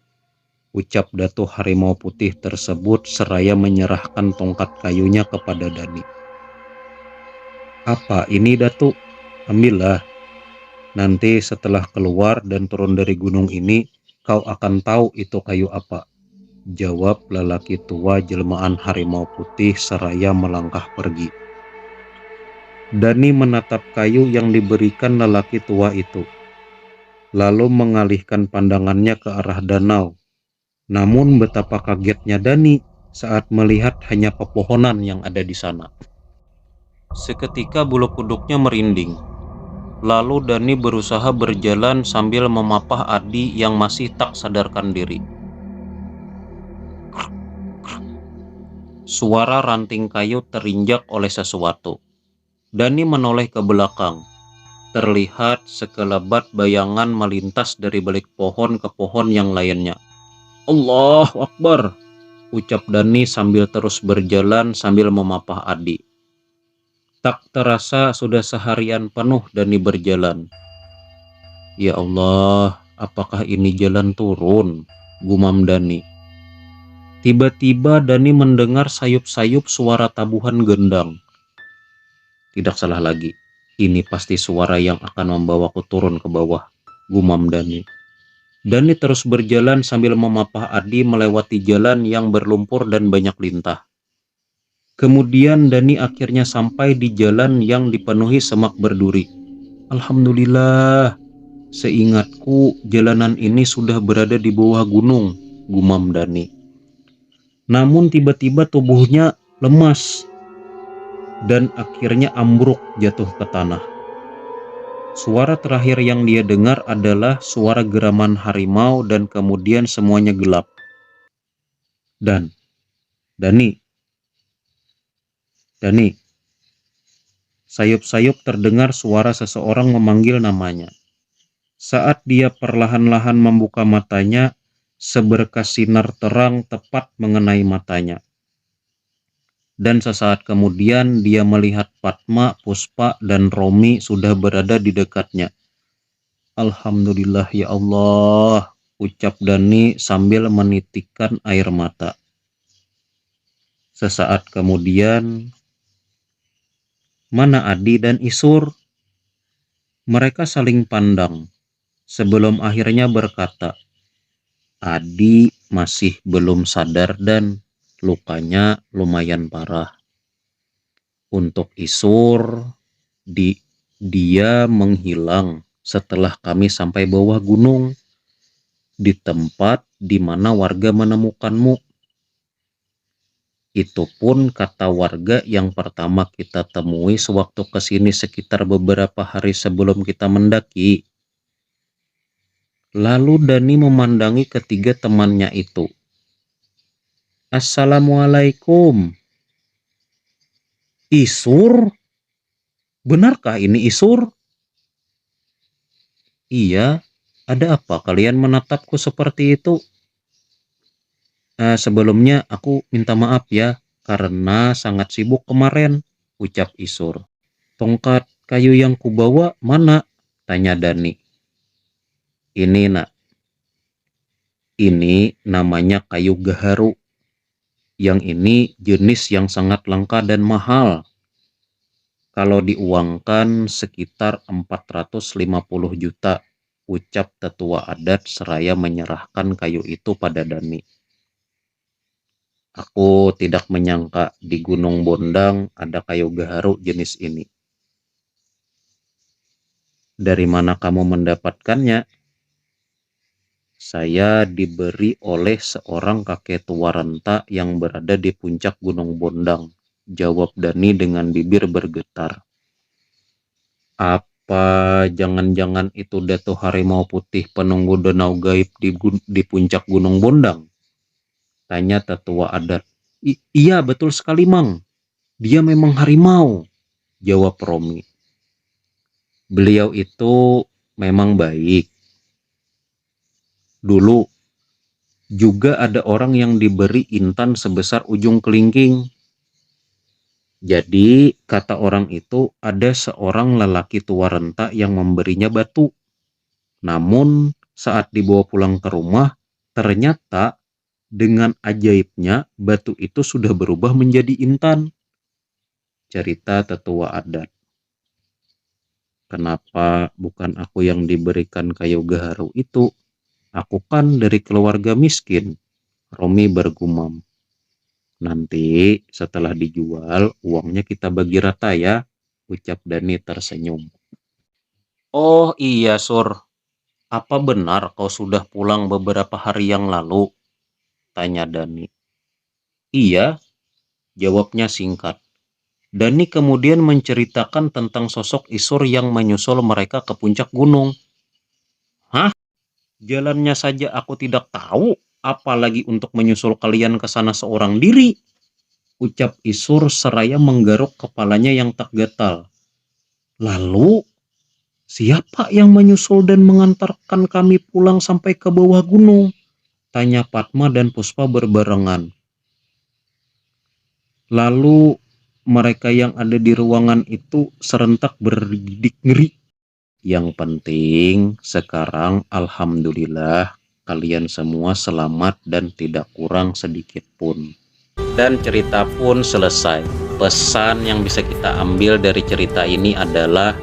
ucap Datuk Harimau Putih tersebut seraya menyerahkan tongkat kayunya kepada Dani. Apa ini Datuk? Ambillah. Nanti setelah keluar dan turun dari gunung ini, kau akan tahu itu kayu apa, jawab lelaki tua jelmaan harimau putih seraya melangkah pergi. Dani menatap kayu yang diberikan lelaki tua itu, lalu mengalihkan pandangannya ke arah danau. Namun betapa kagetnya Dani saat melihat hanya pepohonan yang ada di sana. Seketika bulu kuduknya merinding. Lalu Dani berusaha berjalan sambil memapah Adi yang masih tak sadarkan diri. Suara ranting kayu terinjak oleh sesuatu. Dani menoleh ke belakang. Terlihat sekelebat bayangan melintas dari balik pohon ke pohon yang lainnya. Allahu Akbar, ucap Dani sambil terus berjalan sambil memapah Adi. Tak terasa sudah seharian penuh Dani berjalan. Ya Allah, apakah ini jalan turun? Gumam Dani. Tiba-tiba Dani mendengar sayup-sayup suara tabuhan gendang. Tidak salah lagi, ini pasti suara yang akan membawaku turun ke bawah, gumam Dani. Dani terus berjalan sambil memapah Adi melewati jalan yang berlumpur dan banyak lintah. Kemudian Dani akhirnya sampai di jalan yang dipenuhi semak berduri. Alhamdulillah, seingatku jalanan ini sudah berada di bawah gunung, gumam Dani. Namun tiba-tiba tubuhnya lemas dan akhirnya ambruk jatuh ke tanah. Suara terakhir yang dia dengar adalah suara geraman harimau dan kemudian semuanya gelap. Dani, sayup-sayup terdengar suara seseorang memanggil namanya. Saat dia perlahan-lahan membuka matanya, seberkas sinar terang tepat mengenai matanya. Dan sesaat kemudian dia melihat Fatma, Puspa, dan Romi sudah berada di dekatnya. Alhamdulillah ya Allah, ucap Dani sambil menitikkan air mata. Sesaat kemudian, mana Adi dan Isur? Mereka saling pandang sebelum akhirnya berkata, Adi masih belum sadar dan lukanya lumayan parah. Untuk Isur, dia menghilang setelah kami sampai bawah gunung, di tempat di mana warga menemukanmu. Itu pun kata warga yang pertama kita temui sewaktu kesini sekitar beberapa hari sebelum kita mendaki. Lalu Dani memandangi ketiga temannya itu. Assalamualaikum. Isur? Benarkah ini Isur? Iya, ada apa kalian menatapku seperti itu? Sebelumnya aku minta maaf ya, karena sangat sibuk kemarin, ucap Isur. Tongkat kayu yang kubawa mana? Tanya Dani. Ini nak, ini namanya kayu gaharu. Yang ini jenis yang sangat langka dan mahal. Kalau diuangkan sekitar 450 juta, ucap tetua adat seraya menyerahkan kayu itu pada Dani. Aku tidak menyangka di Gunung Bondang ada kayu gaharu jenis ini. Dari mana kamu mendapatkannya? Saya diberi oleh seorang kakek tua renta yang berada di puncak Gunung Bondang, jawab Dani dengan bibir bergetar. Apa jangan-jangan itu Dato Harimau Putih penunggu danau gaib di puncak Gunung Bondang? Tanya tetua adat. Iya betul sekali Mang, dia memang harimau, jawab Romi. Beliau itu memang baik. Dulu juga ada orang yang diberi intan sebesar ujung kelingking. Jadi kata orang itu ada seorang lelaki tua renta yang memberinya batu. Namun saat dibawa pulang ke rumah, ternyata dengan ajaibnya batu itu sudah berubah menjadi intan. Cerita tetua adat. Kenapa bukan aku yang diberikan kayu gaharu itu? Aku kan dari keluarga miskin, Romi bergumam. Nanti setelah dijual, uangnya kita bagi rata ya, ucap Dani tersenyum. Oh iya Sur, apa benar kau sudah pulang beberapa hari yang lalu? Tanya Dani. Iya, jawabnya singkat. Dani kemudian menceritakan tentang sosok Isur yang menyusul mereka ke puncak gunung. Hah? Jalannya saja aku tidak tahu, apalagi untuk menyusul kalian ke sana seorang diri. ucap Isur seraya menggaruk kepalanya yang tak getal. Lalu, siapa yang menyusul dan mengantarkan kami pulang sampai ke bawah gunung? Tanya Padma dan Puspa berbarengan. Lalu mereka yang ada di ruangan itu serentak bergidik ngeri. Yang penting sekarang alhamdulillah kalian semua selamat dan tidak kurang sedikit pun. Dan cerita pun selesai. Pesan yang bisa kita ambil dari cerita ini adalah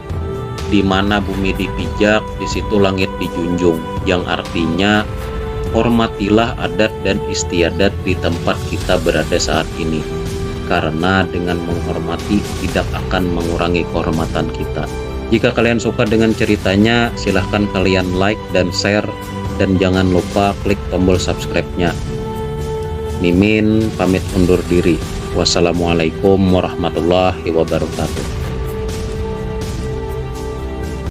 di mana bumi dipijak, di situ langit dijunjung, yang artinya hormatilah adat dan istiadat di tempat kita berada saat ini. Karena dengan menghormati tidak akan mengurangi kehormatan kita. Jika kalian suka dengan ceritanya, silahkan kalian like dan share, dan jangan lupa klik tombol subscribe-nya. Mimin pamit undur diri. Wassalamualaikum warahmatullahi wabarakatuh.